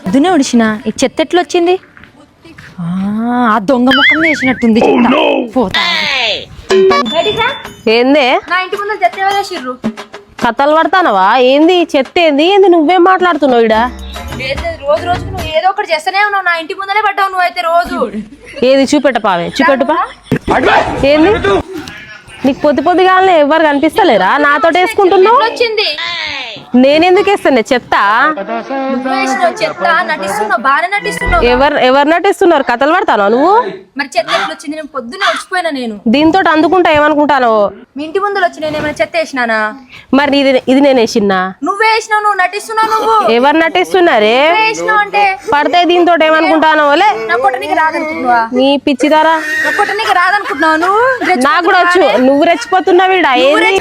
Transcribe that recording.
పొద్దునే ఉడిచిన ఈ చెత్త ఎట్లా వచ్చింది? ఆ దొంగ ముఖం వేసినట్టుంది. ఏందే నా ఇంటి ముందు చెత్త వేసిర్రు. కథలు పడతానవా? ఏంది చెత్త? ఏంది నువ్వేం మాట్లాడుతున్నావు? ఇడా రోజు రోజుకు నువ్వు ఏదో ఒకటి చేస్తూనే ఉన్నావు. నా ఇంటి ముందరే పడ్డావు నువ్వు అయితే రోజు. ఏది చూపెట్ట పావే, చూపెట్టుపా. ఏంది నీకు పొద్దుగాలనే ఎవరు కనిపిస్తలేరా? నాతో వేసుకుంటున్నావు. వచ్చింది నేనెందుకు వేస్తానే చెత్త? చెత్త నటిస్తున్నావు, బాగానే నటిస్తున్నావు. ఎవరు నటిస్తున్నారు? కథలు పడతాను నువ్వు. మరి చెత్త ఎట్లా వచ్చింది? నేను పొద్దున్నే వచ్చిపోయినా. నేను దీంతో అందుకుంటా ఏమనుకుంటాను? మీ ఇంటి ముందు వచ్చి నేను ఏమైనా చెత్త వేసినానా? మరి ఇది నేను వేసినా? నువ్వే వేసినావు. నువ్వు నటిస్తున్నావు. నువ్వు ఎవరు నటిస్తున్నారే? వేసినావు అంటే పడితే దీంతో ఏమనుకుంటాను? నా కొట్టనికి రాదనుకుంటున్నావా? నీ పిచ్చిదారా, నా కొట్టనికి రాదనుకుంటున్నావు నువ్వు. నాకు కూడా వచ్చు. నువ్వు రెచ్చిపోతున్నావు. ఏంది